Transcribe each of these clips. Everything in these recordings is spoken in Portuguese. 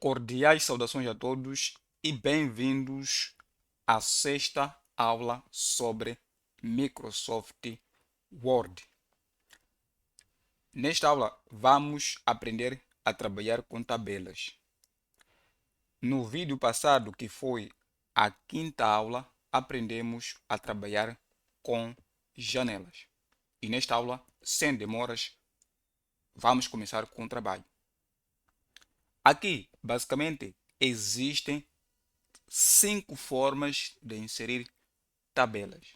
Cordiais saudações a todos e bem-vindos à sexta aula sobre Microsoft Word. Nesta aula vamos aprender a trabalhar com tabelas. No vídeo passado, que foi a quinta aula, aprendemos a trabalhar com janelas. E nesta aula, sem demoras, vamos começar com o trabalho. Aqui, basicamente, existem 5 formas de inserir tabelas.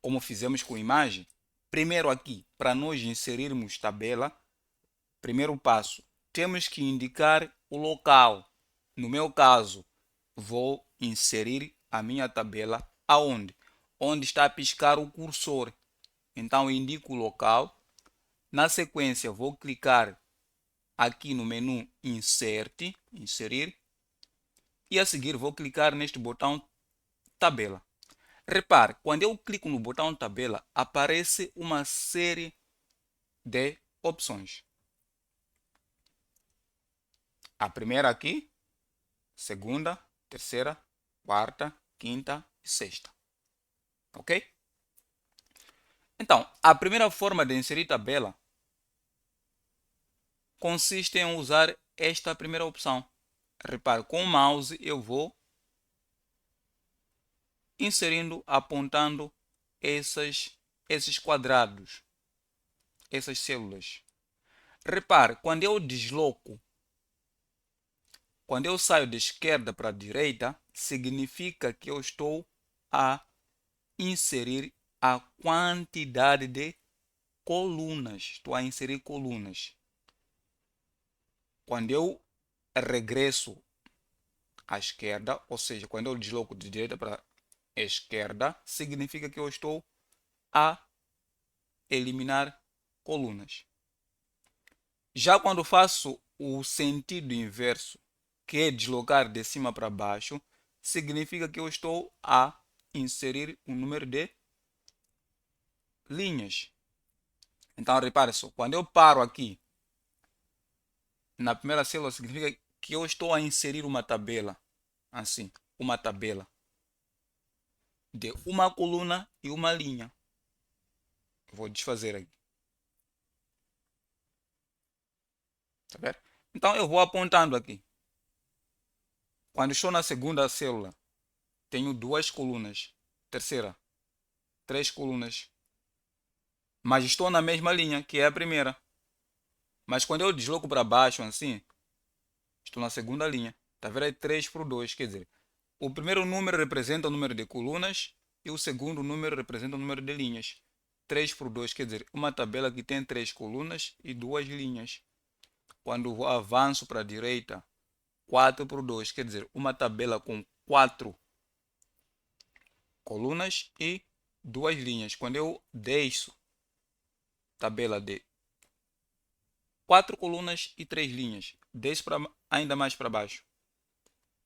Como fizemos com imagem, primeiro aqui, para nós inserirmos tabela, primeiro passo, temos que indicar o local. No meu caso, vou inserir a minha tabela aonde? Onde está a piscar o cursor. Então, eu indico o local. Na sequência, vou clicar aqui no menu Insert, inserir. E a seguir vou clicar neste botão tabela. Repare, quando eu clico no botão tabela, aparece uma série de opções. A primeira aqui, segunda, terceira, quarta, quinta e sexta. Ok? Então, a primeira forma de inserir tabela consiste em usar esta primeira opção. Repare, com o mouse eu vou inserindo, apontando esses quadrados, essas células. Repare, quando eu desloco, quando eu saio de esquerda para a direita, significa que eu estou a inserir a quantidade de colunas. Estou a inserir colunas. Quando eu regresso à esquerda, ou seja, quando eu desloco de direita para a esquerda, significa que eu estou a eliminar colunas. Já quando faço o sentido inverso, que é deslocar de cima para baixo, significa que eu estou a inserir um número de linhas. Então, repare só, quando eu paro aqui na primeira célula, significa que eu estou a inserir uma tabela, assim, uma tabela de uma coluna e uma linha. Vou desfazer aqui. Tá vendo? Então, eu vou apontando aqui. Quando estou na segunda célula, tenho 2 colunas. Terceira, 3 colunas. Mas estou na mesma linha, que é a primeira. Mas quando eu desloco para baixo, assim, estou na segunda linha. Tá vendo? É 3 por 2, quer dizer, o primeiro número representa o número de colunas e o segundo número representa o número de linhas. 3 por 2, quer dizer, uma tabela que tem 3 colunas e 2 linhas. Quando eu avanço para a direita, 4 por 2, quer dizer, uma tabela com 4 colunas e 2 linhas. Quando eu deixo tabela de 4 colunas e 3 linhas, desço ainda mais para baixo,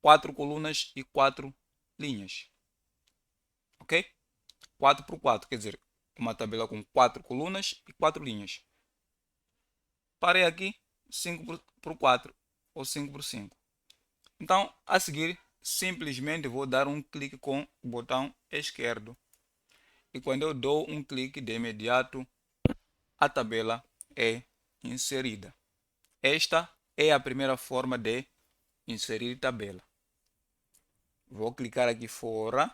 4 colunas e 4 linhas. Ok? 4 por 4, quer dizer, uma tabela com 4 colunas e 4 linhas. Parei aqui, 5 por 4 ou 5 por 5. Então, a seguir, simplesmente vou dar um clique com o botão esquerdo. E quando eu dou um clique, de imediato, a tabela é inserida. Esta é a primeira forma de inserir tabela. Vou clicar aqui fora,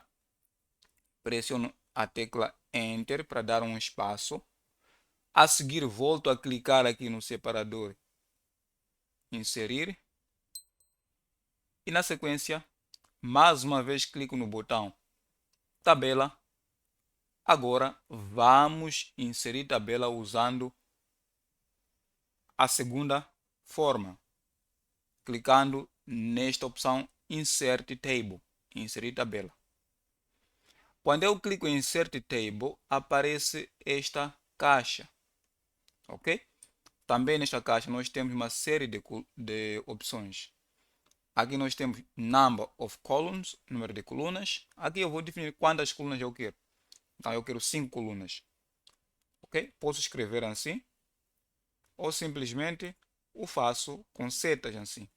pressiono a tecla Enter para dar um espaço. A seguir, volto a clicar aqui no separador Inserir. E na sequência, mais uma vez clico no botão Tabela. Agora, vamos inserir tabela usando a segunda forma, clicando nesta opção Insert Table, inserir tabela. Quando eu clico em Insert Table, aparece esta caixa, ok? Também nesta caixa nós temos uma série de opções. Aqui nós temos Number of Columns, número de colunas. Aqui eu vou definir quantas colunas eu quero. Então eu quero 5 colunas, ok? Posso escrever assim, ou simplesmente o faço com setas assim.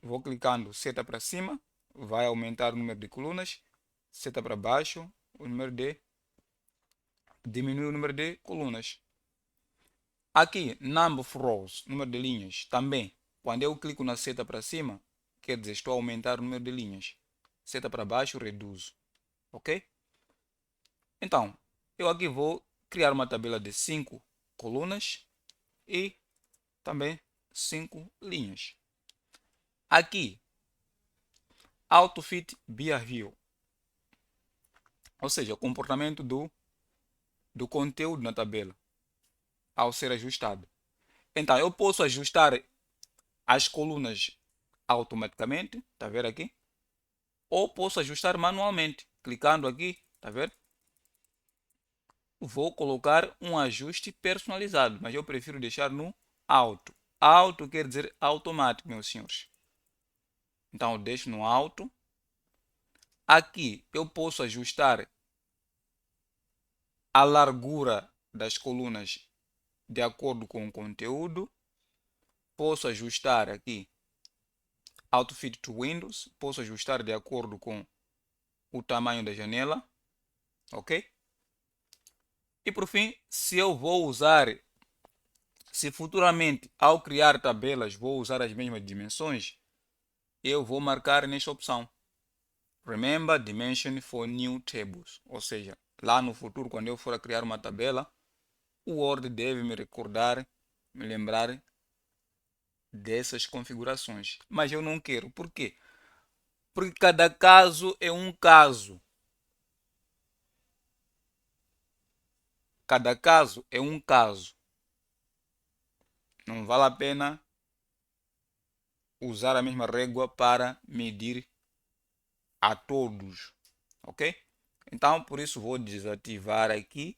Vou clicando seta para cima, vai aumentar o número de colunas, seta para baixo, o número de diminui o número de colunas. Aqui, number of rows, número de linhas, também. Quando eu clico na seta para cima, quer dizer, estou a aumentar o número de linhas. Seta para baixo, reduzo. Ok? Então, eu aqui vou criar uma tabela de 5 colunas e também 5 linhas. Aqui, AutoFit Behavior, ou seja, o comportamento do conteúdo na tabela ao ser ajustado. Então, eu posso ajustar as colunas automaticamente, tá vendo aqui? Ou posso ajustar manualmente, clicando aqui, tá vendo? Vou colocar um ajuste personalizado, mas eu prefiro deixar no auto. Auto quer dizer automático, meus senhores. Então eu deixo no auto. Aqui eu posso ajustar a largura das colunas de acordo com o conteúdo. Posso ajustar aqui Auto Fit to Windows. Posso ajustar de acordo com o tamanho da janela. Ok? E por fim, se eu vou usar, se futuramente ao criar tabelas vou usar as mesmas dimensões, eu vou marcar nesta opção. Remember dimension for new tables. Ou seja, lá no futuro, quando eu for a criar uma tabela, o Word deve me recordar, me lembrar dessas configurações. Mas eu não quero. Por quê? Porque cada caso é um caso. Cada caso é um caso. Não vale a pena usar a mesma régua para medir a todos. Ok? Então, por isso vou desativar aqui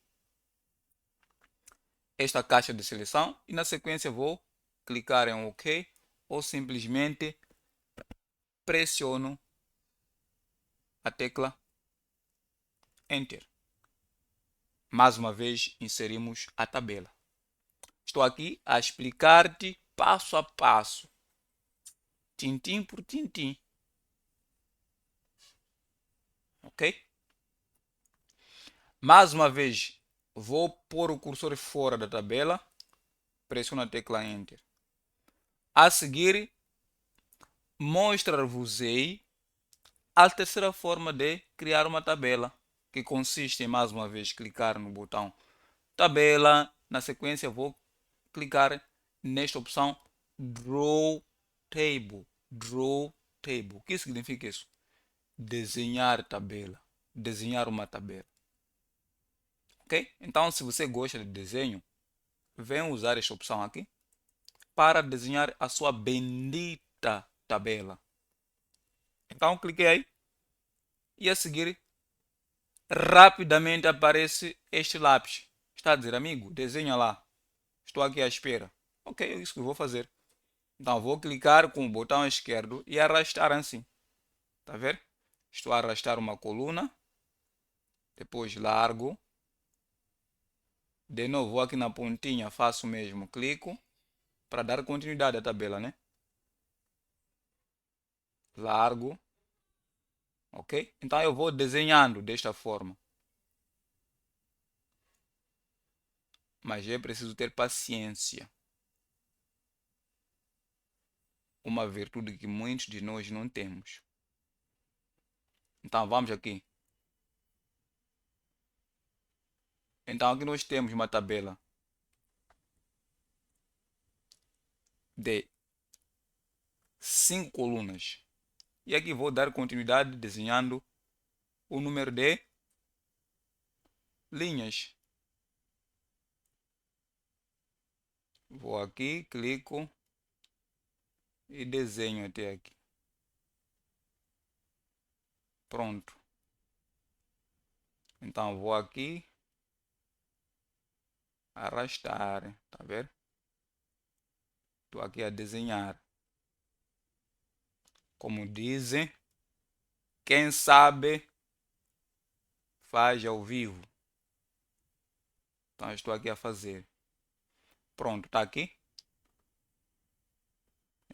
esta caixa de seleção e na sequência vou clicar em OK ou simplesmente pressiono a tecla Enter. Mais uma vez inserimos a tabela. Estou aqui a explicar-te passo a passo, tintim por tintim. Ok? Mais uma vez vou pôr o cursor fora da tabela, pressiono a tecla Enter. A seguir mostrar-vos-ei a terceira forma de criar uma tabela, que consiste em mais uma vez clicar no botão tabela, na sequência vou clicar nesta opção Draw Table. Draw Table. O que significa isso? Desenhar tabela. Desenhar uma tabela. Ok? Então, se você gosta de desenho, venha usar esta opção aqui para desenhar a sua bendita tabela. Então, cliquei aí e a seguir rapidamente aparece este lápis. Está a dizer, amigo, desenha lá. Estou aqui à espera. Ok, é isso que eu vou fazer. Então vou clicar com o botão esquerdo e arrastar assim. Tá a ver? Estou a arrastar uma coluna. Depois largo. De novo, vou aqui na pontinha, faço o mesmo. Clico para dar continuidade à tabela, né? Largo. Ok? Então eu vou desenhando desta forma. Mas é preciso ter paciência. Uma virtude que muitos de nós não temos. Então vamos aqui. Então aqui nós temos uma tabela de 5 colunas. E aqui vou dar continuidade desenhando o número de linhas. Vou aqui, clico e desenho até aqui. Pronto. Então vou aqui arrastar, tá vendo? Estou aqui a desenhar. Como dizem, quem sabe faz ao vivo. Então estou aqui a fazer. Pronto, tá aqui.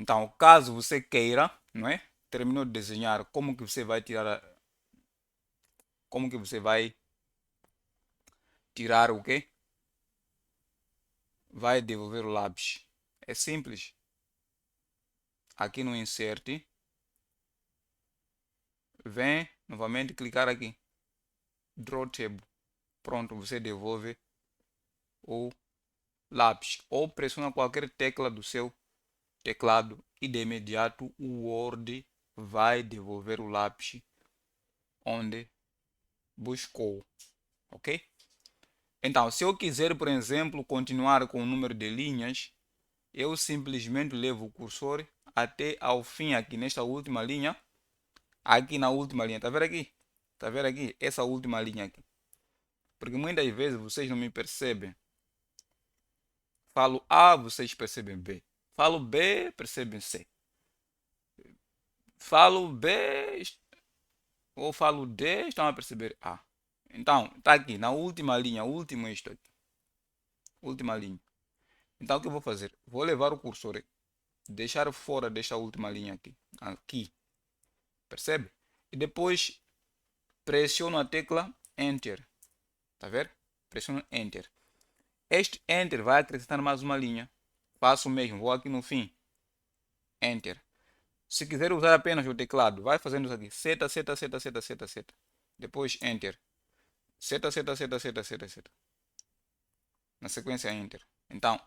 Então, caso você queira, não é? Terminou de desenhar, como que você vai tirar, como que você vai tirar o quê? Vai devolver o lápis. É simples. Aqui no Insert, vem novamente clicar aqui. Draw Table. Pronto, você devolve o lápis. Ou pressiona qualquer tecla do seu teclado e de imediato o Word vai devolver o lápis onde buscou. Ok? Então, se eu quiser, por exemplo, continuar com o número de linhas, eu simplesmente levo o cursor até ao fim aqui nesta última linha. Aqui na última linha, tá vendo aqui? Tá vendo aqui? Essa última linha aqui. Porque muitas vezes vocês não me percebem. Falo A, vocês percebem B. Falo B, percebem C. Falo B ou falo D, estão a perceber A. Então, tá aqui na última linha, último isto aqui. Última linha. Então, o que eu vou fazer? Vou levar o cursor, deixar fora desta última linha aqui. Aqui. Percebe? E depois pressiono a tecla Enter. Tá vendo? Pressiono Enter. Este Enter vai acrescentar mais uma linha. Faço o mesmo, vou aqui no fim. Enter. Se quiser usar apenas o teclado, vai fazendo isso aqui. Seta, seta, seta, seta, seta, seta. Depois Enter. Seta, seta, seta, seta, seta, seta. Na sequência Enter. Então,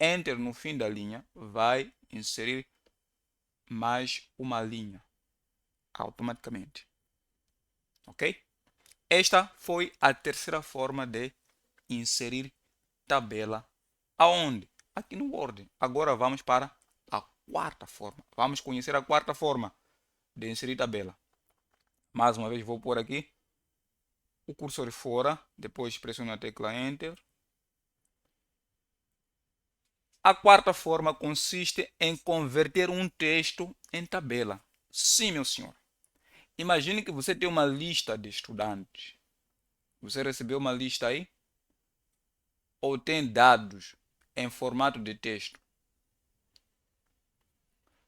Enter no fim da linha vai inserir mais uma linha automaticamente. Ok? Esta foi a terceira forma de inserir tabela. Aonde? Aqui no Word. Agora vamos para a quarta forma. Vamos conhecer a quarta forma de inserir tabela. Mais uma vez vou pôr aqui o cursor fora, depois pressiono a tecla Enter. A quarta forma consiste em converter um texto em tabela. Sim, meu senhor. Imagine que você tem uma lista de estudantes. Você recebeu uma lista aí? Ou tem dados em formato de texto?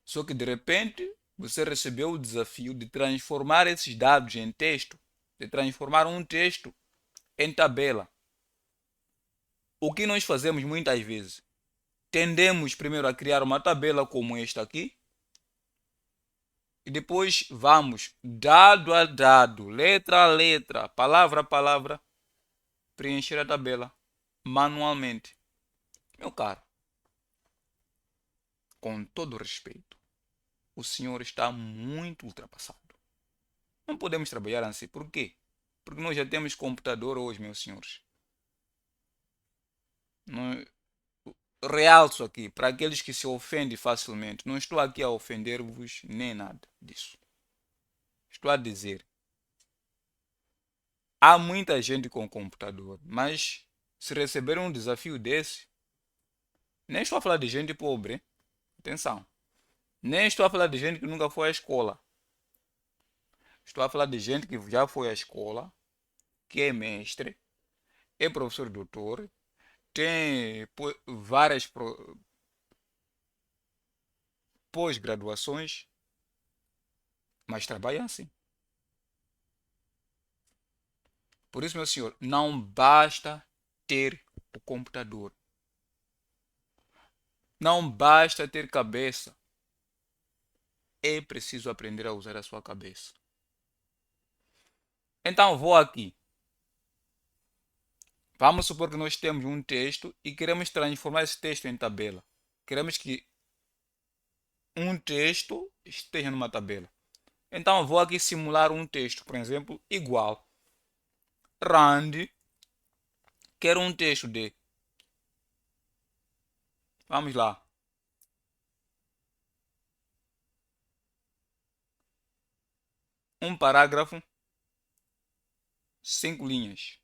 Só que de repente você recebeu o desafio de transformar esses dados em texto, de transformar um texto em tabela. O que nós fazemos muitas vezes? Tendemos primeiro a criar uma tabela como esta aqui, e depois vamos, dado a dado, letra a letra, palavra a palavra, preencher a tabela manualmente. Meu caro, com todo respeito, o senhor está muito ultrapassado. Não podemos trabalhar assim. Por quê? Porque nós já temos computador hoje, meus senhores. Não, realço aqui, para aqueles que se ofendem facilmente, não estou aqui a ofender-vos nem nada disso. Estou a dizer, há muita gente com computador, mas se receber um desafio desse, nem estou a falar de gente pobre, hein? Atenção. Nem estou a falar de gente que nunca foi à escola. Estou a falar de gente que já foi à escola, que é mestre, é professor doutor, tem várias pós-graduações, mas trabalha assim. Por isso, meu senhor, não basta ter o computador. Não basta ter cabeça. É preciso aprender a usar a sua cabeça. Então, vou aqui. Vamos supor que nós temos um texto e queremos transformar esse texto em tabela. Queremos que um texto esteja numa tabela. Então, vou aqui simular um texto, por exemplo, igual. Rand, quero um texto de. Vamos lá. Um parágrafo, 5 linhas.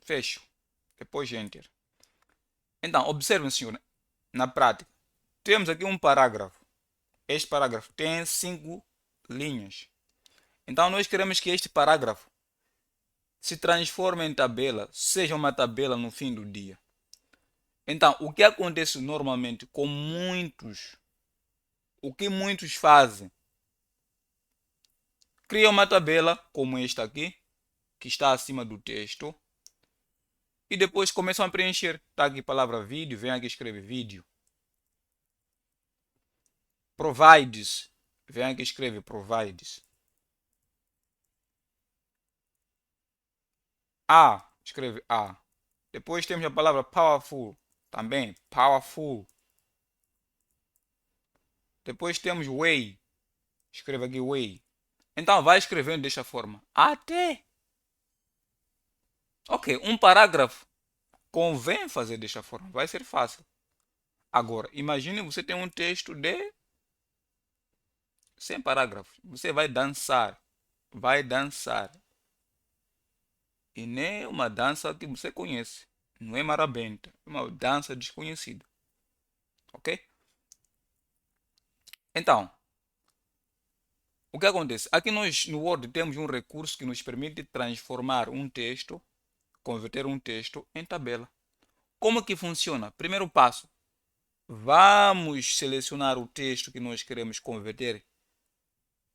Fecho. Depois Enter. Então, observem, senhor, na prática. Temos aqui um parágrafo. Este parágrafo tem 5 linhas. Então, nós queremos que este parágrafo se transforme em tabela, seja uma tabela no fim do dia. Então, o que acontece normalmente com muitos, o que muitos fazem, criam uma tabela como esta aqui, que está acima do texto, e depois começam a preencher. Está aqui a palavra vídeo, vem aqui e escreve vídeo. Provides, vem aqui e escreve provides. A, escreve A. Depois temos a palavra powerful, também powerful. Depois temos way, escreve aqui way. Então vai escrevendo desta forma. Até. Ok, um parágrafo convém fazer desta forma, vai ser fácil. Agora, imagine você tem um texto de 100 parágrafos. Você vai dançar, vai dançar. E nem uma dança que você conhece. Não é marabenta, é uma dança desconhecida. Ok? Então, o que acontece? Aqui nós no Word temos um recurso que nos permite transformar um texto, converter um texto em tabela. Como que funciona? Primeiro passo, vamos selecionar o texto que nós queremos converter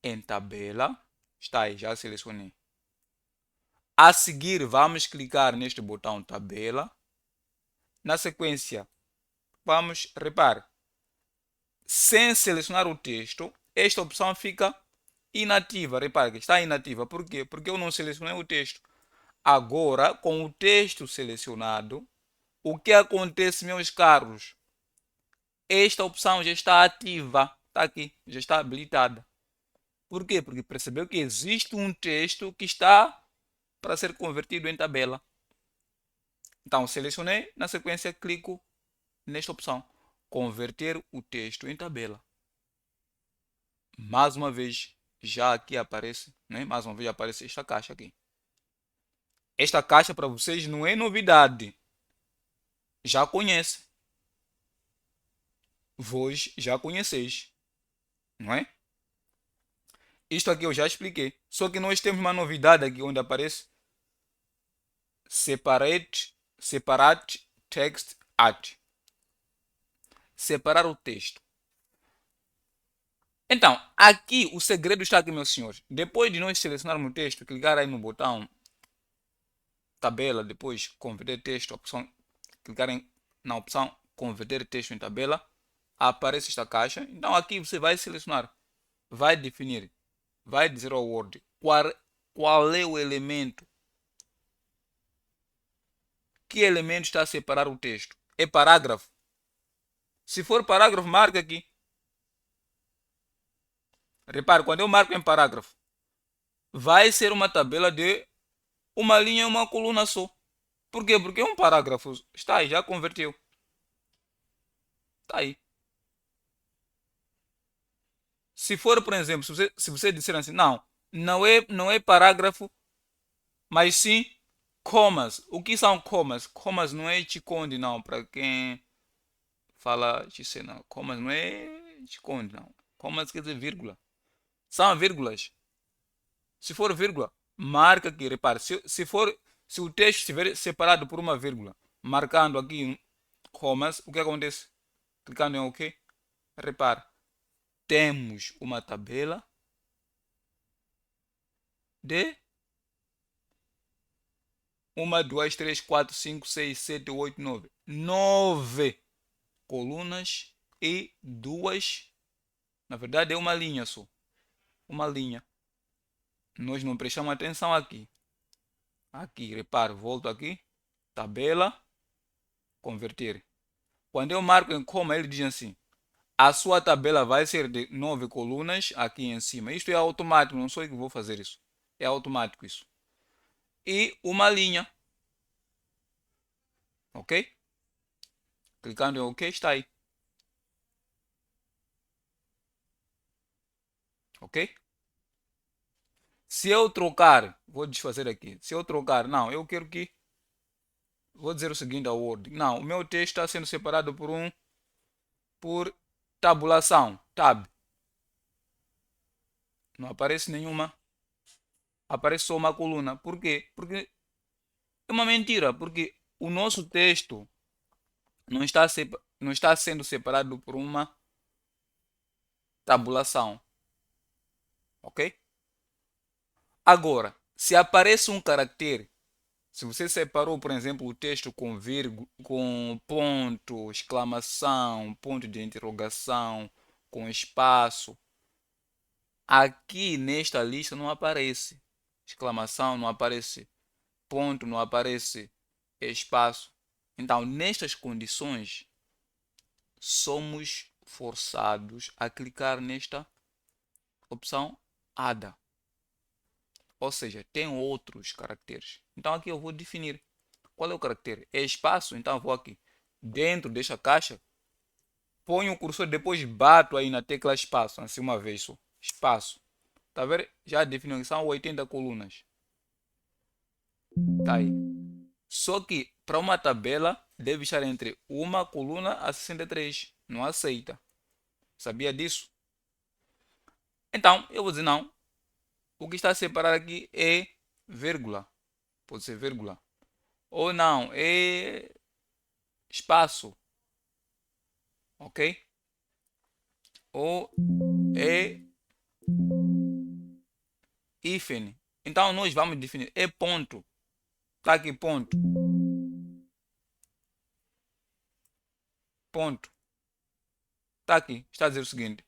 em tabela. Está aí, já selecionei. A seguir, vamos clicar neste botão tabela. Na sequência, vamos, repare, sem selecionar o texto, esta opção fica inativa. Repare que está inativa. Por quê? Porque eu não selecionei o texto. Agora, com o texto selecionado, o que acontece, meus caros? Esta opção já está ativa. Está aqui, já está habilitada. Por quê? Porque percebeu que existe um texto que está para ser convertido em tabela. Então, selecionei, na sequência clico nesta opção, converter o texto em tabela. Mais uma vez, já aqui aparece, né? Mais uma vez aparece esta caixa aqui. Esta caixa para vocês não é novidade. Já conhece. Vós já conheceis, não é? Isto aqui eu já expliquei. Só que nós temos uma novidade aqui onde aparece separate text at. Separar o texto. Então, aqui o segredo está aqui, meus senhores. Depois de nós selecionarmos o texto, clicar aí no botão tabela, depois converter texto, opção, clicar na opção converter texto em tabela, aparece esta caixa. Então aqui você vai selecionar, vai definir, vai dizer ao Word qual é o elemento, que elemento está a separar o texto. É parágrafo. Se for parágrafo, marca aqui. Repare, quando eu marco em parágrafo, vai ser uma tabela de uma linha e uma coluna só. Por quê? Porque é um parágrafo. Está aí, já converteu. Está aí. Se for, por exemplo, se você disser assim, não é parágrafo, mas sim comas. O que são comas? Comas não é chiconde, não. Para quem fala xc, não. Comas não é chiconde, não. Comas quer dizer vírgula. São vírgulas. Se for vírgula, marca aqui. Repare, se o texto estiver separado por uma vírgula, marcando aqui comas, o que acontece? Clicando em OK, repare, temos uma tabela de 1, 2, 3, 4, 5, 6, 7, 8, 9. 9 colunas e duas. Na verdade, é uma linha só. Uma linha. Nós não prestamos atenção aqui. Aqui, repare, volto aqui. Tabela, converter. Quando eu marco em coma, ele diz assim: a sua tabela vai ser de 9 colunas aqui em cima. Isto é automático, não sou eu que vou fazer isso. É automático isso. E uma linha. Ok? Clicando em OK, está aí. Ok? Se eu trocar, vou desfazer aqui. Se eu trocar, não, eu quero que. Vou dizer o seguinte ao Word. Não, o meu texto está sendo separado por tabulação. Tab. Não aparece nenhuma. Aparece só uma coluna. Por quê? Porque é uma mentira. Porque o nosso texto não está sendo separado por uma tabulação, ok? Agora, se aparece um caractere, se você separou, por exemplo, o texto com vírgula, com ponto, exclamação, ponto de interrogação, com espaço, aqui nesta lista não aparece exclamação, não aparece ponto, não aparece espaço. Então, nestas condições, somos forçados a clicar nesta opção ADA. Ou seja, tem outros caracteres. Então aqui eu vou definir qual é o caractere. É espaço, então eu vou aqui dentro desta caixa, ponho o cursor, depois bato aí na tecla espaço, assim uma vez só. Espaço. Tá vendo? Já definiu que são 80 colunas. Tá aí. Só que para uma tabela deve estar entre uma coluna a 63. Não aceita. Sabia disso? Então, eu vou dizer não. O que está separado aqui é vírgula. Pode ser vírgula. Ou não, é espaço. Ok? Ou é hífen. Então, nós vamos definir. É ponto. Tá aqui, ponto. Ponto. Tá aqui. Está a dizer o seguinte.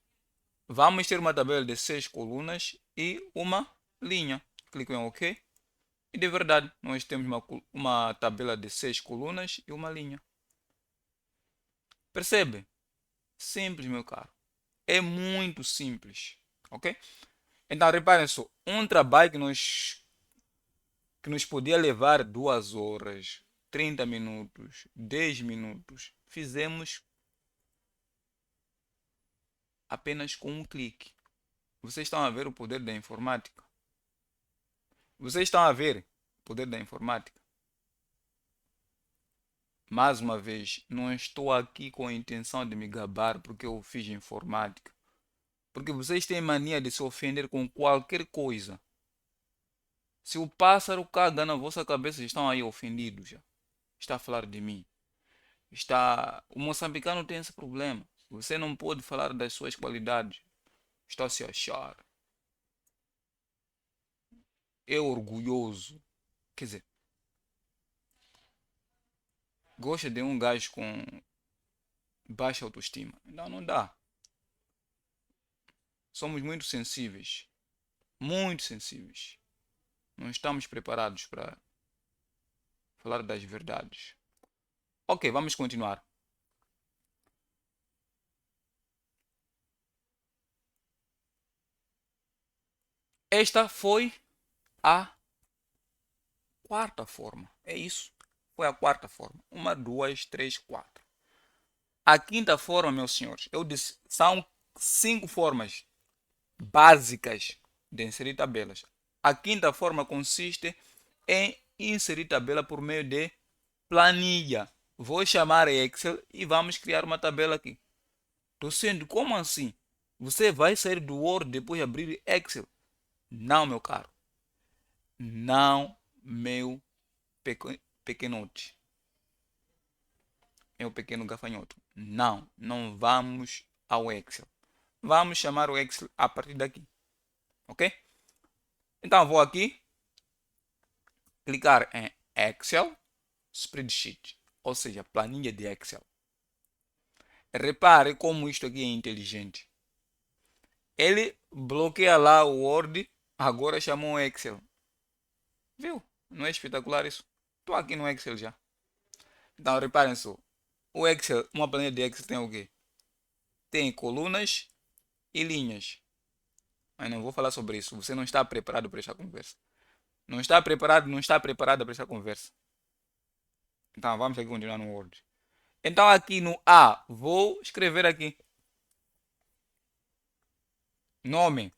Vamos ter uma tabela de 6 colunas e uma linha. Clico em OK. E de verdade, nós temos uma tabela de 6 colunas e uma linha. Percebe? Simples, meu caro. É muito simples. Ok? Então, reparem só. Um trabalho que nos podia levar 2 horas, 30 minutos, 10 minutos, fizemos apenas com um clique. Vocês estão a ver o poder da informática? Vocês estão a ver o poder da informática? Mais uma vez, não estou aqui com a intenção de me gabar porque eu fiz informática. Porque vocês têm mania de se ofender com qualquer coisa. Se o pássaro caga na vossa cabeça, estão aí ofendidos já. Está a falar de mim. O moçambicano tem esse problema. Você não pode falar das suas qualidades. Está a se achar. É orgulhoso. Quer dizer, gosta de um gajo com baixa autoestima. Não, não dá. Somos muito sensíveis. Muito sensíveis. Não estamos preparados para falar das verdades. Ok, vamos continuar. Esta foi a quarta forma. É isso. Foi a quarta forma. Uma, duas, três, quatro. A quinta forma, meus senhores, eu disse, são 5 formas básicas de inserir tabelas. A quinta forma consiste em inserir tabela por meio de planilha. Vou chamar Excel e vamos criar uma tabela aqui. Estou sendo, como assim? Você vai sair do Word depois de abrir Excel? Não, meu caro. Não, meu pequenote. Meu pequeno gafanhoto. Não, não vamos ao Excel. Vamos chamar o Excel a partir daqui. Ok? Então vou aqui clicar em Excel Spreadsheet, ou seja, planilha de Excel. Repare como isto aqui é inteligente. Ele bloqueia lá o Word, agora chamou o Excel. Viu? Não é espetacular isso? Estou aqui no Excel já. Então reparem só. O Excel, uma planilha de Excel tem o quê? Tem colunas e linhas. Mas não vou falar sobre isso. Você não está preparado para esta conversa. Não está preparado, não está preparada para esta conversa. Então vamos aqui continuar no Word. Então aqui no A, vou escrever aqui. Nome.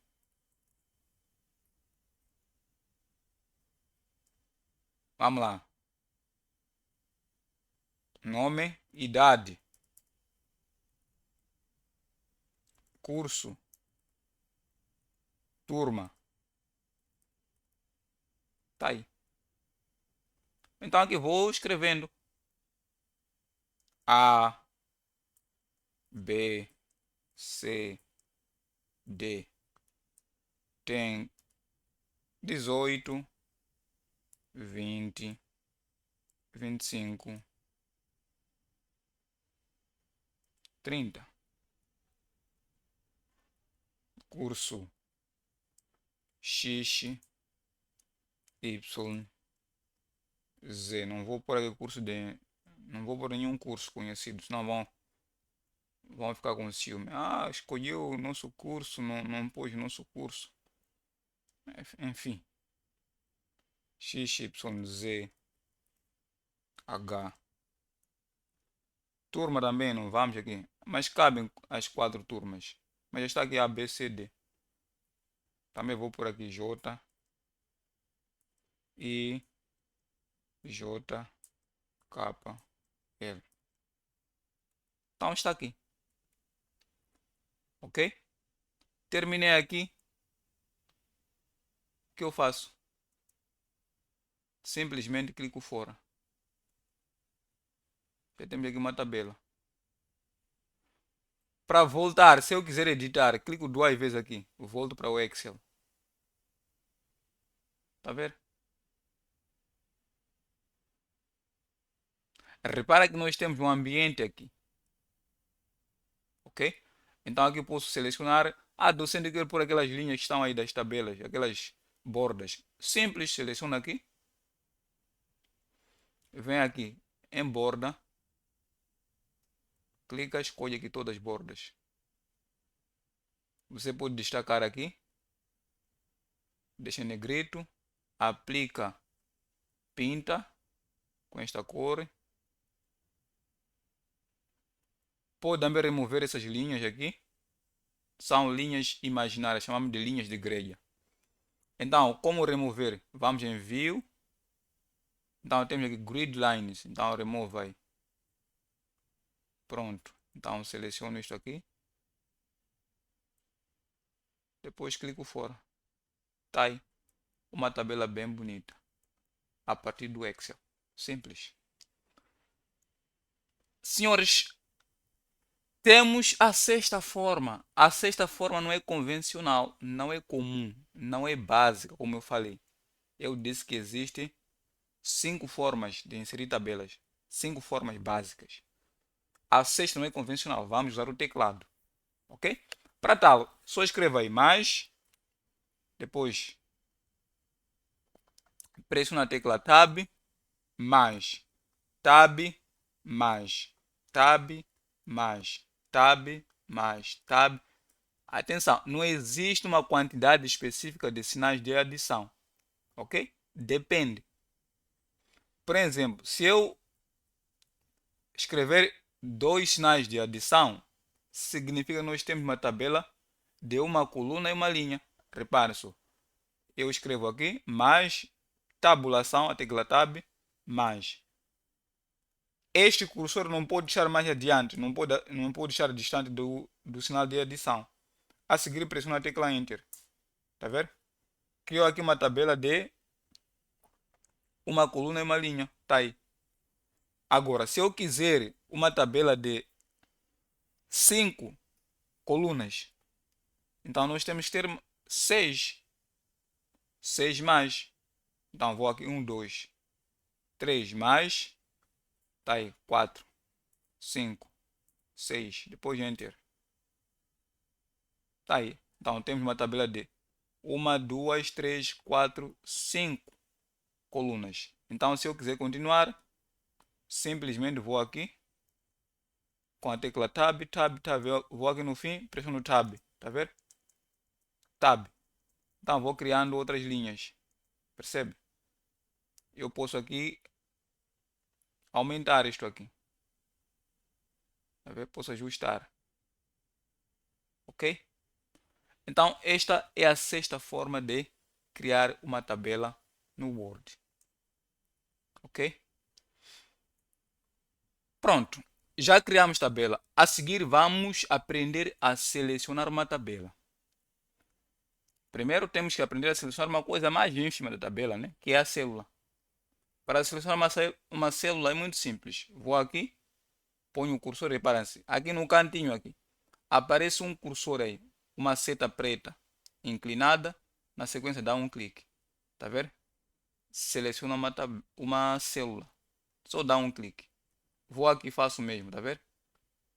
Vamos lá. Nome, idade. Curso. Turma. Tá aí. Então aqui vou escrevendo. A, B, C, D. Tem 18, 20, 25, 30. Curso X, Y, Z. Não vou pôr aqui curso de. Não vou pôr nenhum curso conhecido, senão vão ficar com ciúme. Ah, escolheu o nosso curso, não pôs o nosso curso. Enfim. X, Y, Z, H. Turma também, não vamos aqui. Mas cabem as 4 turmas. Mas já está aqui A, B, C, D. Também vou por aqui J, I, J, K, L. Então está aqui. Ok? Terminei aqui. O que eu faço? Simplesmente clico fora. Já temos aqui uma tabela. Para voltar, se eu quiser editar, clico 2 vezes aqui. Volto para o Excel. Tá vendo? Repara que nós temos um ambiente aqui. Ok? Então aqui eu posso selecionar. Ah, docente quer por aquelas linhas que estão aí das tabelas, aquelas bordas. Simples, seleciona aqui. Vem aqui em borda. Clica, escolhe aqui todas as bordas. Você pode destacar aqui. Deixa em negrito. Aplica, pinta com esta cor. Pode também remover essas linhas aqui. São linhas imaginárias, chamamos de linhas de grelha. Então, como remover? Vamos em View. Então, temos aqui Grid Lines. Então, remova aí. Pronto. Então, seleciono isto aqui. Depois clico fora. Tá aí. Uma tabela bem bonita. A partir do Excel. Simples. Senhores, temos a sexta forma. A sexta forma não é convencional, não é comum, não é básica, como eu falei. Eu disse que existem 5 formas de inserir tabelas. 5 formas básicas. A sexta não é convencional. Vamos usar o teclado. Ok? Para tal, só escreva aí mais. Depois, pressiona a tecla Tab. Mais. Tab. Mais. Tab. Mais. Tab. Mais. Tab. Atenção, não existe uma quantidade específica de sinais de adição. Ok? Depende. Por exemplo, se eu escrever 2 sinais de adição, significa que nós temos uma tabela de uma coluna e uma linha. Repare só. Eu escrevo aqui, mais tabulação, a tecla Tab, mais. Este cursor não pode estar mais adiante, não pode estar distante do sinal de adição. A seguir, pressiona a tecla Enter. Tá vendo? Criou aqui uma tabela de uma coluna e uma linha. Tá aí. Agora, se eu quiser uma tabela de 5 colunas, então nós temos que ter 6. 6 mais. Então vou aqui 1, 2, 3 mais. Tá aí. 4, 5, 6. Depois Enter. Tá aí. Então temos uma tabela de 1, 2, 3, 4, 5 colunas. Então se eu quiser continuar, simplesmente vou aqui com a tecla Tab, Tab, Tab. Vou aqui no fim, pressiono Tab. Tá vendo? Tab. Então vou criando outras linhas. Percebe? Eu posso aqui aumentar isto aqui. Tá vendo? Posso ajustar. Ok? Então esta é a sexta forma de criar uma tabela no Word. Ok? Pronto. Já criamos tabela. A seguir vamos aprender a selecionar uma tabela. Primeiro temos que aprender a selecionar uma coisa mais ínfima da tabela, né? Que é a célula. Para selecionar uma célula é muito simples. Vou aqui, Põe o cursor, reparem-se, aqui no cantinho aqui, aparece um cursor aí, uma seta preta inclinada, na sequência dá um clique, tá vendo? Seleciona uma célula, só dá um clique. Vou aqui e faço o mesmo, tá vendo?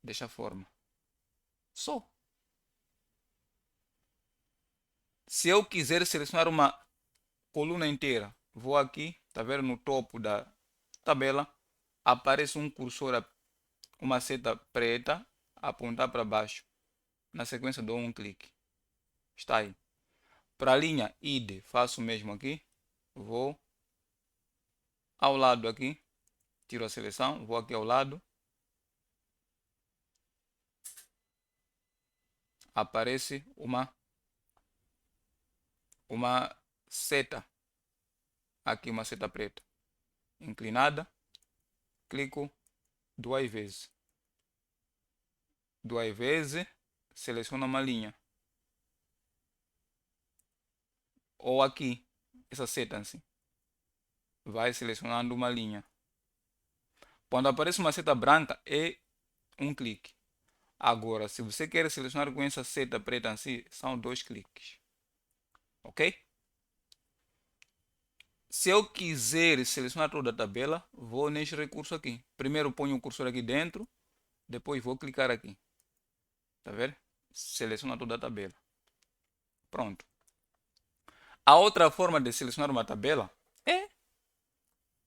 Desta forma. Só. Se eu quiser selecionar uma coluna inteira, vou aqui, tá vendo? No topo da tabela, aparece um cursor, uma seta preta, apontar para baixo. Na sequência dou um clique. Está aí. Para a linha ID, faço o mesmo aqui. Vou ao lado aqui, tiro a seleção, vou aqui ao lado. Aparece uma seta. Aqui uma seta preta. Inclinada. Clico duas vezes. Duas vezes, seleciono uma linha. Ou aqui, essa seta assim. Vai selecionando uma linha. Quando aparece uma seta branca, é um clique. Agora, se você quer selecionar com essa seta preta assim, são dois cliques. Ok? Se eu quiser selecionar toda a tabela, vou neste recurso aqui. Primeiro ponho o cursor aqui dentro, depois vou clicar aqui. Tá vendo? Seleciona toda a tabela. Pronto. A outra forma de selecionar uma tabela é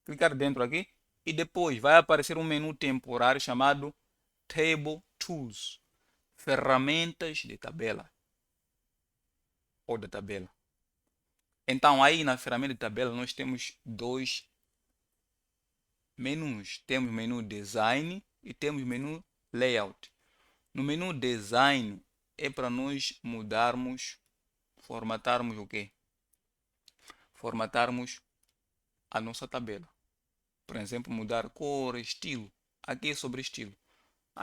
clicar dentro aqui e depois vai aparecer um menu temporário chamado Table Tools, ferramentas de tabela ou da tabela. Então aí na ferramenta de tabela nós temos dois menus. Temos o menu Design e temos o menu Layout. No menu Design é para nós mudarmos, formatarmos o quê? Formatarmos a nossa tabela. Por exemplo, mudar cor, estilo. Aqui é sobre estilo.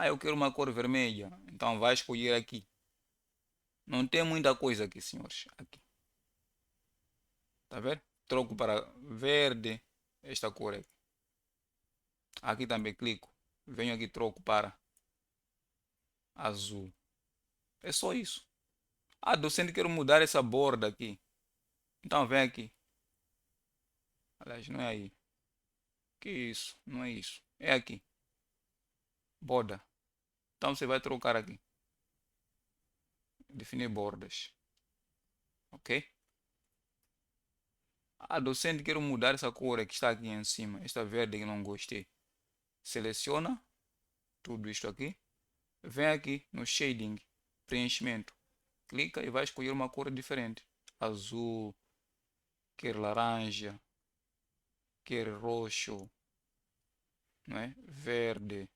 Eu quero uma cor vermelha. Então vai escolher aqui. Não tem muita coisa aqui, senhores. Aqui. Tá vendo? Troco para verde. Esta cor aqui. Aqui também clico. Venho aqui troco para azul. É só isso. Docente, quero mudar essa borda aqui. Então vem aqui. Aliás, não é aí. Que isso? Não é isso. É aqui. Borda. Então você vai trocar aqui. Definir bordas. Ok? Docente, quero mudar essa cor que está aqui em cima. Esta verde que não gostei. Seleciona tudo isto aqui. Vem aqui no shading. Preenchimento. Clica e vai escolher uma cor diferente. Azul. Quer laranja. Quer roxo. Não é? Verde.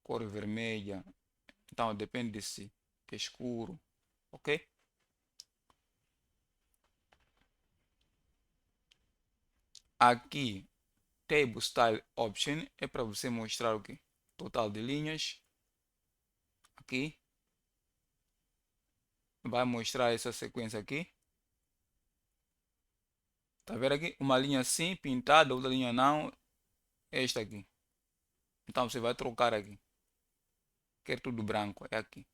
Cor vermelha. Então depende de si. Que é escuro. Ok? Aqui, Table Style Option é para você mostrar o que? Total de linhas. Aqui. Vai mostrar essa sequência aqui. Tá vendo aqui? Uma linha assim, pintada, outra linha não. Esta aqui. Então você vai trocar aqui. Quer tudo branco, é aqui.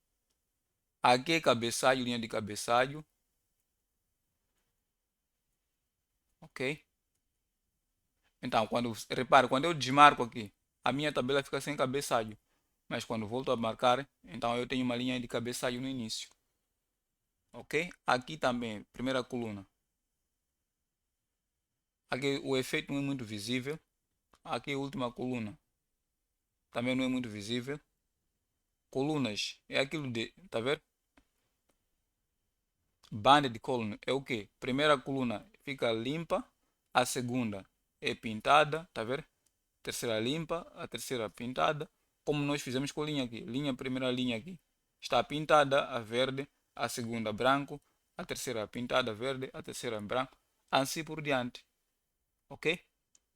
Aqui é cabeçalho, linha de cabeçalho. Ok? Então, repare, quando eu desmarco aqui, a minha tabela fica sem cabeçalho. Mas quando volto a marcar, então eu tenho uma linha de cabeçalho no início. Ok? Aqui também, primeira coluna. Aqui o efeito não é muito visível. Aqui a última coluna também não é muito visível. Colunas é aquilo de, tá vendo? Banda de coluna é o que? Primeira coluna fica limpa, a segunda é pintada, tá vendo? Terceira limpa, a terceira pintada, como nós fizemos com a linha aqui. Primeira linha aqui está pintada, a verde, a segunda branco, a terceira pintada verde, a terceira branco, assim por diante. Ok?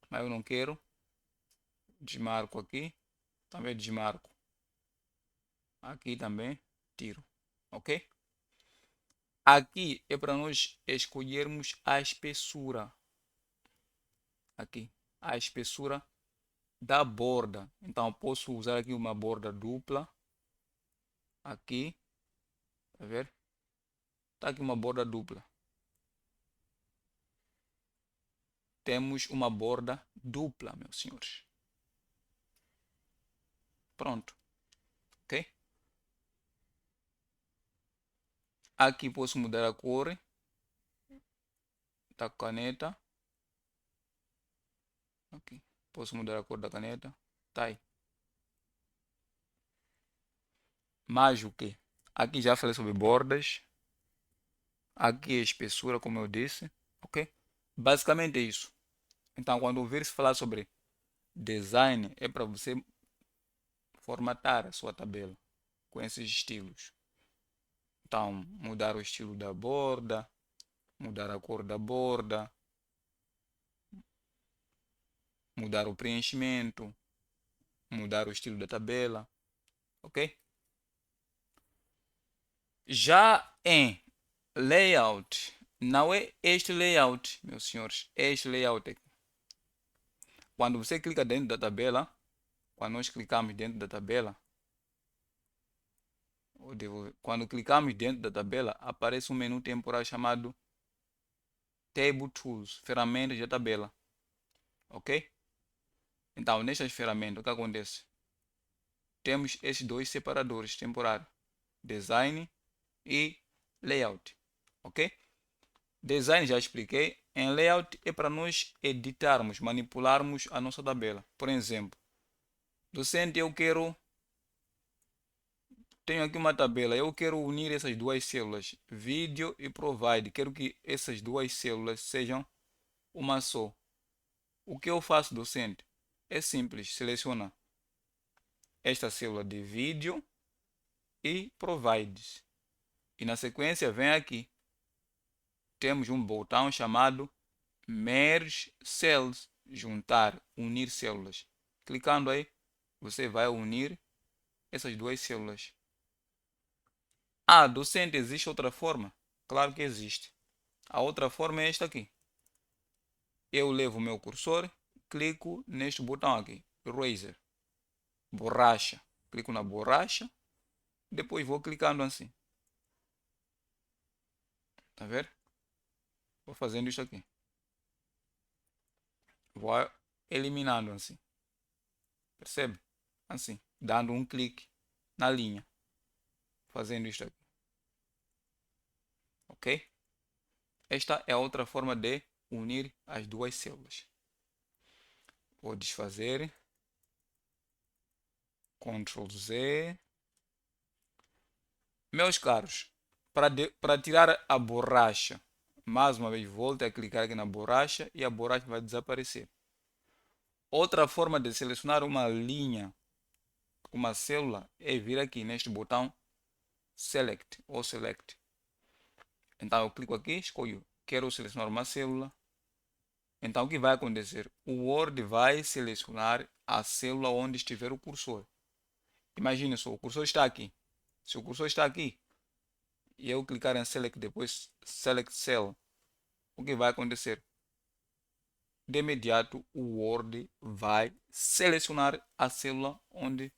Mas eu não quero. Desmarco aqui, também desmarco. Aqui também tiro. Ok? Aqui é para nós escolhermos a espessura. Aqui, a espessura da borda. Então posso usar aqui uma borda dupla. Aqui, tá ver? Tá aqui uma borda dupla. Temos uma borda dupla, meus senhores. Pronto, ok? Aqui posso mudar a cor da caneta. Aqui. Posso mudar a cor da caneta. Tá aí. Mais o que? Aqui já falei sobre bordas. Aqui a espessura, como eu disse. Ok? Basicamente é isso. Então, quando ouvir se falar sobre design, é para você formatar a sua tabela com esses estilos. Então, mudar o estilo da borda, mudar a cor da borda, mudar o preenchimento, mudar o estilo da tabela, ok? Já em layout, não é este layout, meus senhores, é este layout aqui. Quando você clica dentro da tabela, quando nós clicamos dentro da tabela, quando clicamos dentro da tabela, aparece um menu temporal chamado Table Tools, ferramentas da tabela, ok? Então, nestas ferramentas, o que acontece? Temos esses dois separadores temporários, Design e Layout, ok? Design já expliquei. Em Layout é para nós editarmos, manipularmos a nossa tabela. Por exemplo, docente, tenho aqui uma tabela, eu quero unir essas duas células, Video e Provide. Quero que essas duas células sejam uma só. O que eu faço, docente? É simples, seleciona esta célula de Vídeo e Provides. E na sequência vem aqui. Temos um botão chamado Merge Cells, juntar, unir células. Clicando aí, você vai unir essas duas células. Ah, docente, existe outra forma? Claro que existe. A outra forma é esta aqui. Eu levo o meu cursor, clico neste botão aqui, Eraser, borracha. Clico na borracha, depois vou clicando assim. Tá vendo? Vou fazendo isso aqui. Vou eliminando assim. Percebe? Assim, dando um clique na linha. Fazendo isto aqui. Ok? Esta é a outra forma de unir as duas células. Vou desfazer. Ctrl Z. Meus caros, para tirar a borracha, mais uma vez volte a clicar aqui na borracha e a borracha vai desaparecer. Outra forma de selecionar uma linha, uma célula, é vir aqui neste botão Select ou Select. Então eu clico aqui, escolho, quero selecionar uma célula. Então o que vai acontecer? O Word vai selecionar a célula onde estiver o cursor. Imagine só, o cursor está aqui. Se o cursor está aqui e eu clicar em Select, depois Select Cell, o que vai acontecer? De imediato o Word vai selecionar a célula onde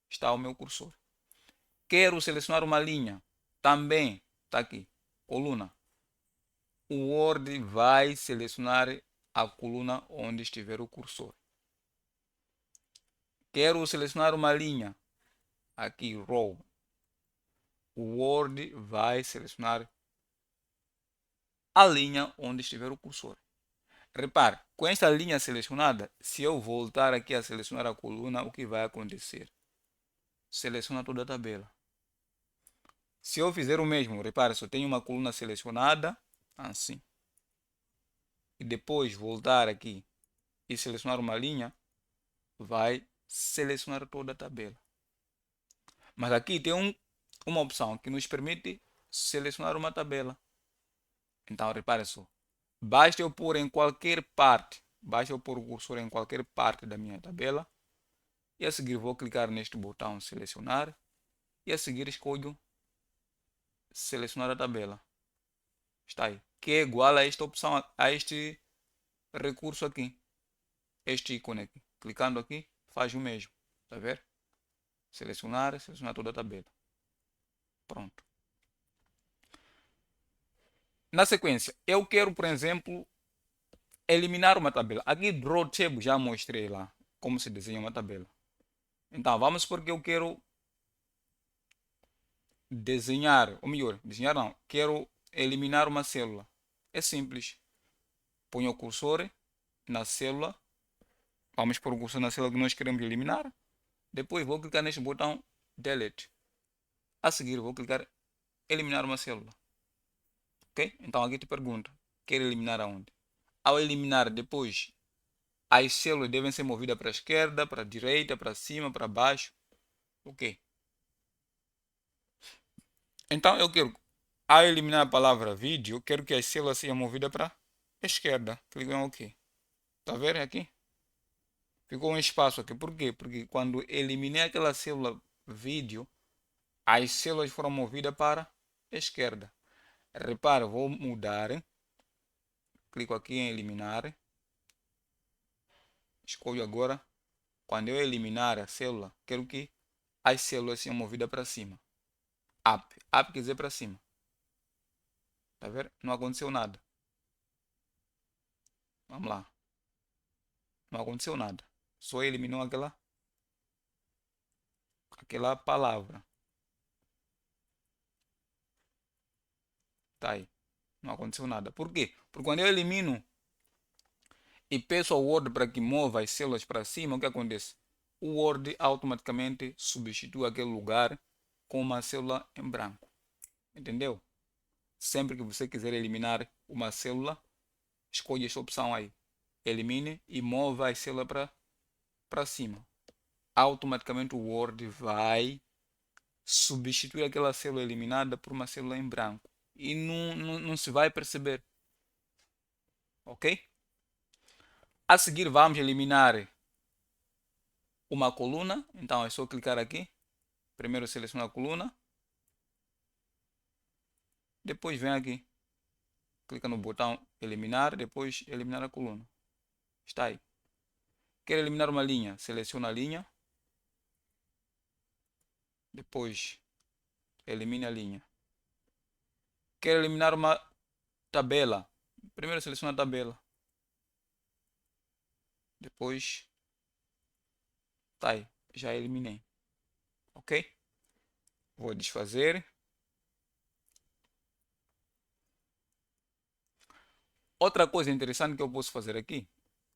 está o meu cursor. Quero selecionar uma linha, também está aqui, coluna. O Word vai selecionar a coluna onde estiver o cursor. Quero selecionar uma linha, aqui row. O Word vai selecionar a linha onde estiver o cursor. Repare, com esta linha selecionada, se eu voltar aqui a selecionar a coluna, o que vai acontecer? Seleciona toda a tabela. Se eu fizer o mesmo, repare, só tenho uma coluna selecionada, assim. E depois voltar aqui e selecionar uma linha, vai selecionar toda a tabela. Mas aqui tem uma opção que nos permite selecionar uma tabela. Então, repare só. Basta eu pôr em qualquer parte, basta eu pôr o cursor em qualquer parte da minha tabela. E a seguir vou clicar neste botão selecionar. E a seguir escolho selecionar a tabela. Está aí. Que é igual a esta opção, a este recurso aqui. Este ícone aqui. Clicando aqui, faz o mesmo. Tá vendo? Selecionar toda a tabela. Pronto. Na sequência, eu quero, por exemplo, eliminar uma tabela. Aqui, Draw Table, já mostrei lá como se desenha uma tabela. Então, vamos supor que eu quero desenhar, ou melhor, desenhar não, quero eliminar uma célula. É simples. Ponho o cursor na célula. Vamos pôr o cursor na célula que nós queremos eliminar. Depois vou clicar neste botão Delete. A seguir vou clicar eliminar uma célula. Ok? Então aqui te pergunta, quer eliminar aonde? Ao eliminar depois, as células devem ser movidas para a esquerda, para a direita, para cima, para baixo. Ok? Então eu quero, ao eliminar a palavra vídeo, eu quero que as células sejam movidas para a esquerda. Clico em OK. Tá vendo aqui? Ficou um espaço aqui. Por quê? Porque quando eliminei aquela célula vídeo, as células foram movidas para a esquerda. Repara, vou mudar. Clico aqui em eliminar. Escolho agora. Quando eu eliminar a célula, quero que as células sejam movidas para cima. Up. Up quer dizer para cima. Tá vendo? Não aconteceu nada. Vamos lá. Não aconteceu nada. Só eliminou aquela palavra. Tá aí. Não aconteceu nada. Por quê? Porque quando eu elimino e peço ao Word para que mova as células para cima, o que acontece? O Word automaticamente substitui aquele lugar com uma célula em branco. Entendeu? Sempre que você quiser eliminar uma célula, escolha esta opção aí. Elimine e mova a célula para cima. Automaticamente o Word vai substituir aquela célula eliminada por uma célula em branco. E não se vai perceber. Ok? A seguir vamos eliminar uma coluna. Então é só clicar aqui. Primeiro seleciona a coluna. Depois vem aqui. Clica no botão eliminar. Depois eliminar a coluna. Está aí. Quer eliminar uma linha? Seleciona a linha. Depois elimine a linha. Quer eliminar uma tabela? Primeiro seleciona a tabela. Depois tá aí. Já eliminei. Ok? Vou desfazer. Outra coisa interessante que eu posso fazer aqui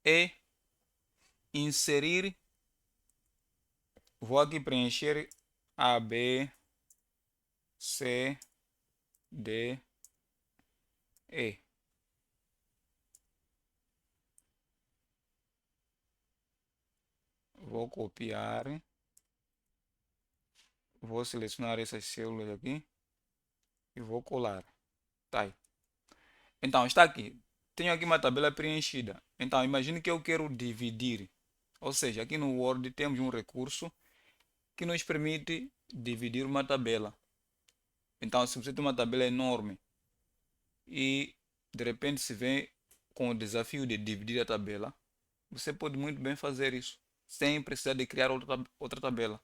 é inserir. Vou aqui preencher A, B, C, D, E. Vou copiar. Vou selecionar essas células aqui e vou colar. Tá aí. Então está aqui. Tenho aqui uma tabela preenchida. Então imagine que eu quero dividir. Ou seja, aqui no Word temos um recurso que nos permite dividir uma tabela. Então se você tem uma tabela enorme e de repente se vem com o desafio de dividir a tabela, você pode muito bem fazer isso, sem precisar de criar outra tabela.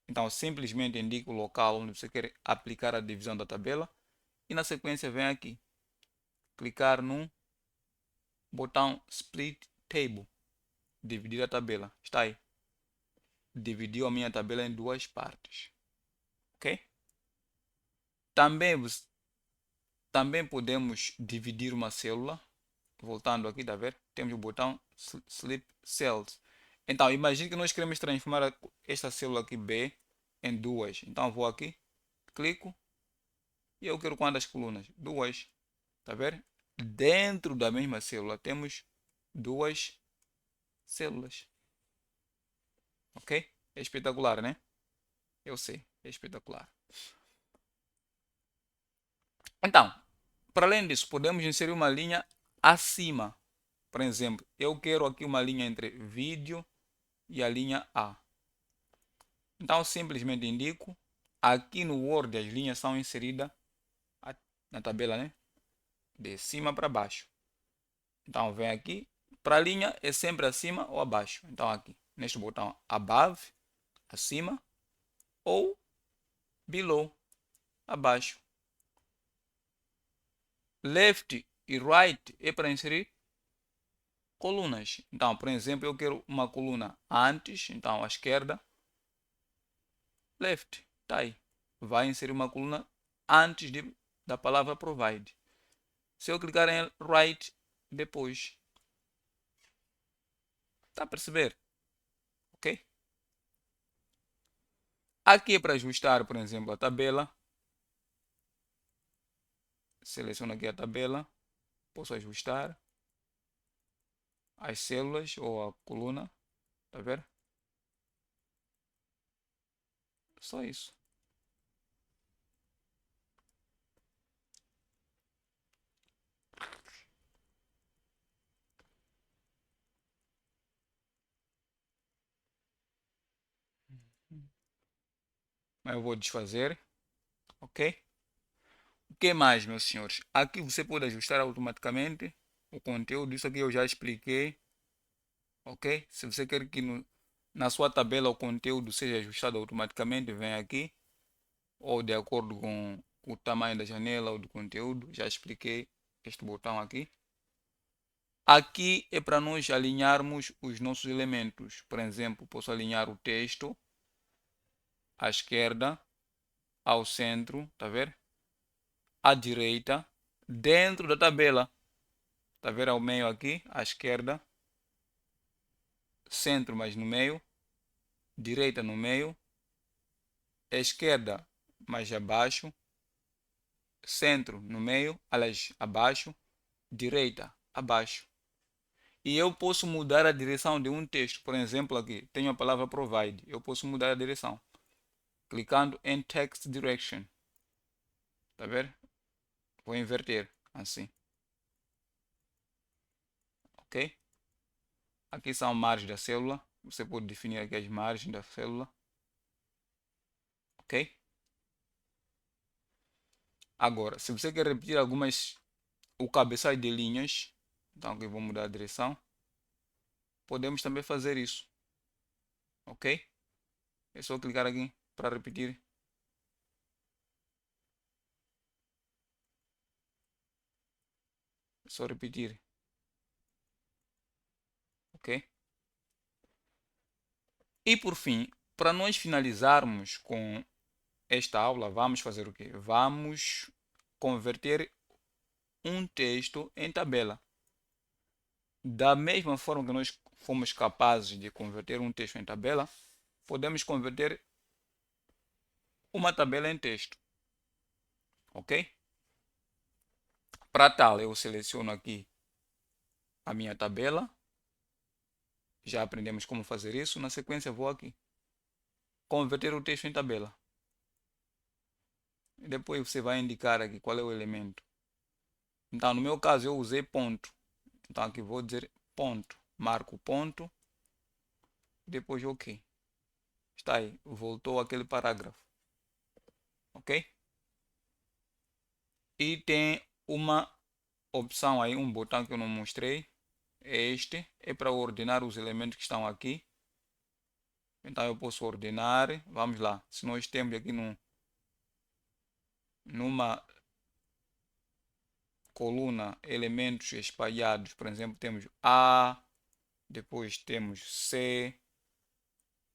Então simplesmente indica o local onde você quer aplicar a divisão da tabela e na sequência vem aqui, clicar no botão Split Table, dividir a tabela. Está aí. Dividiu a minha tabela em duas partes. Ok? Também podemos dividir uma célula. Voltando aqui, tá ver? Temos o botão Slip Cells. Então, imagine que nós queremos transformar esta célula aqui B em duas. Então, vou aqui, clico e eu quero quantas colunas? Duas. Tá vendo? Dentro da mesma célula temos duas células. Ok? É espetacular, né? Eu sei, é espetacular. Então, para além disso, podemos inserir uma linha acima. Por exemplo, eu quero aqui uma linha entre vídeo e a linha A. Então, simplesmente indico. Aqui no Word, as linhas são inseridas na tabela, né? De cima para baixo. Então, vem aqui. Para a linha é sempre acima ou abaixo. Então aqui, neste botão above, acima, ou below, abaixo. Left e right é para inserir colunas. Então, por exemplo, eu quero uma coluna antes, então à esquerda, left, tá aí. Vai inserir uma coluna antes da palavra provide. Se eu clicar em right, depois. Tá a perceber? Ok? Aqui é para ajustar, por exemplo, a tabela. Seleciono aqui a tabela. Posso ajustar as células ou a coluna. Tá vendo? Só isso. Mas eu vou desfazer. Ok? O que mais, meus senhores? Aqui você pode ajustar automaticamente o conteúdo. Isso aqui eu já expliquei. Ok? Se você quer que na sua tabela o conteúdo seja ajustado automaticamente, vem aqui. Ou de acordo com o tamanho da janela ou do conteúdo. Já expliquei este botão aqui. Aqui é para nós alinharmos os nossos elementos. Por exemplo, posso alinhar o texto à esquerda, ao centro, tá vendo? À direita, dentro da tabela. Tá vendo ao meio aqui, à esquerda, centro mais no meio, direita no meio, esquerda mais abaixo, centro no meio, aliás, abaixo, direita abaixo. E eu posso mudar a direção de um texto. Por exemplo, aqui tenho a palavra provide. Eu posso mudar a direção clicando em text direction. Tá vendo? Vou inverter assim. Ok? Aqui são margens da célula. Você pode definir aqui as margens da célula. Ok? Agora, se você quer repetir o cabeçalho de linhas, então aqui vou mudar a direção. Podemos também fazer isso. Ok? É só clicar aqui para repetir. É só repetir. Ok? E por fim, para nós finalizarmos com esta aula, vamos fazer o quê? Vamos converter um texto em tabela. Da mesma forma que nós fomos capazes de converter um texto em tabela, podemos converter uma tabela em texto. Ok? Para tal, eu seleciono aqui a minha tabela. Já aprendemos como fazer isso. Na sequência, vou aqui converter o texto em tabela. E depois você vai indicar aqui qual é o elemento. Então, no meu caso, eu usei ponto. Então, aqui vou dizer ponto. Marco o ponto. Depois, ok. Está aí. Voltou aquele parágrafo. Ok? E tem uma opção aí, um botão que eu não mostrei. Este é para ordenar os elementos que estão aqui. Então eu posso ordenar. Vamos lá. Se nós temos aqui numa coluna elementos espalhados, por exemplo, temos A, depois temos C,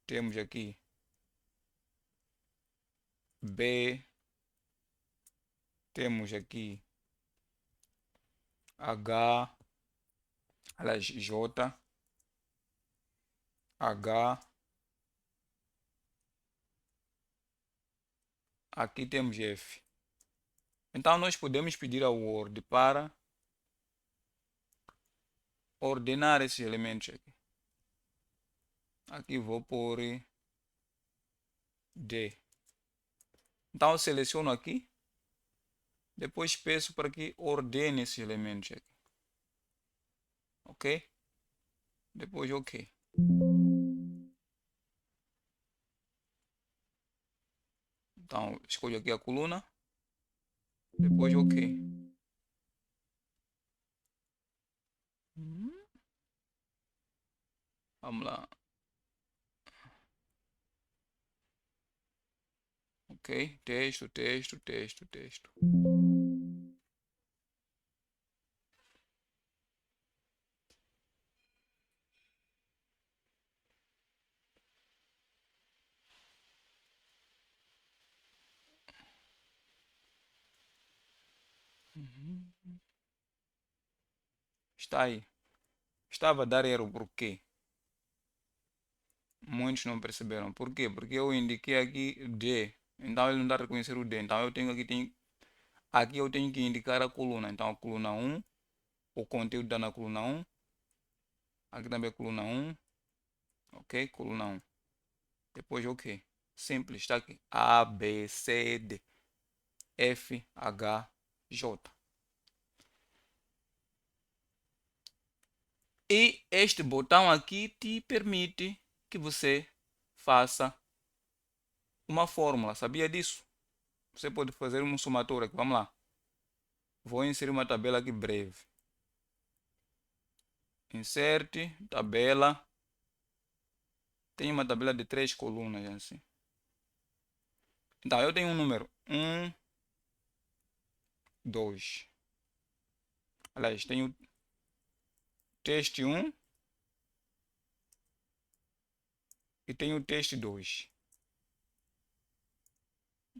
temos aqui B, temos aqui H, aliás, J, H, aqui temos F. Então nós podemos pedir ao Word para ordenar esses elementos aqui. Aqui vou pôr D. Então eu seleciono aqui. Depois peço para que ordene esses elementos aqui. Ok? Depois ok. Então escolho aqui a coluna. Depois, ok. Vamos lá. Ok, texto, texto, texto, texto. Está aí. Estava a dar erro por quê? Muitos não perceberam. Por quê? Porque eu indiquei aqui D. Então ele não está a reconhecer o D. Então eu tenho aqui eu tenho que indicar a coluna. Então a coluna 1, o conteúdo está na coluna 1. Aqui também é coluna 1. Ok? Coluna 1. Depois o que? Simples, está aqui. A, B, C, D, F, H, J. E este botão aqui te permite que você faça uma fórmula. Sabia disso? Você pode fazer um somatório aqui. Vamos lá. Vou inserir uma tabela aqui breve. Inserte, tabela. Tem uma tabela de 3 colunas assim. Então eu tenho um número 1, 2. Aliás, tenho teste 1 e tenho teste 2.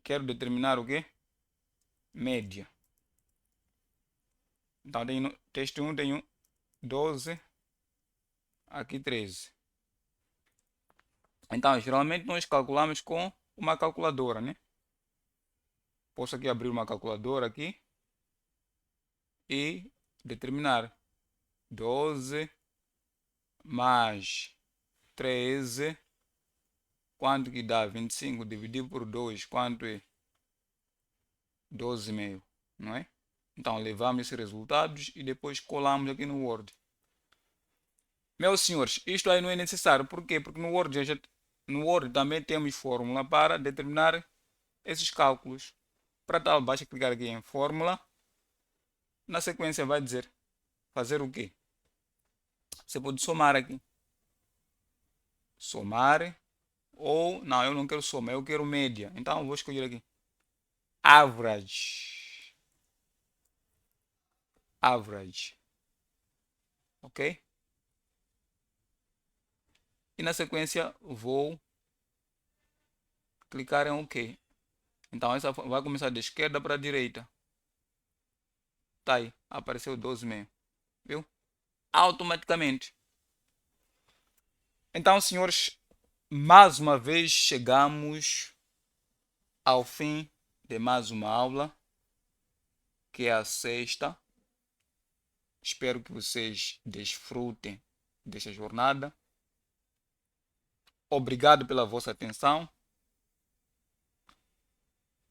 Quero determinar o quê? Média. Então tenho teste 1, tenho 12, aqui 13. Então geralmente nós calculamos com uma calculadora, né? Posso aqui abrir uma calculadora aqui e determinar 12 mais 13, quanto que dá? 25 dividido por 2, quanto é? 12,5, não é? Então levamos esses resultados e depois colamos aqui no Word. Meus senhores, isto aí não é necessário. Por quê? Porque no Word também temos fórmula para determinar esses cálculos. Para tal, basta clicar aqui em fórmula. Na sequência vai dizer fazer o quê? Você pode somar aqui. Somar. Ou, não, eu não quero soma, eu quero média. Então eu vou escolher aqui. Average. Average. Ok? E na sequência vou clicar em OK. Então essa vai começar de esquerda para a direita. Tá aí, apareceu 12,5. Viu? Automaticamente. Então, senhores, mais uma vez chegamos ao fim de mais uma aula, que é a sexta. Espero que vocês desfrutem desta jornada. Obrigado pela vossa atenção.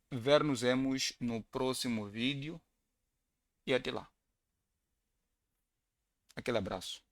Ver-nos-emos no próximo vídeo e até lá. Aquele abraço.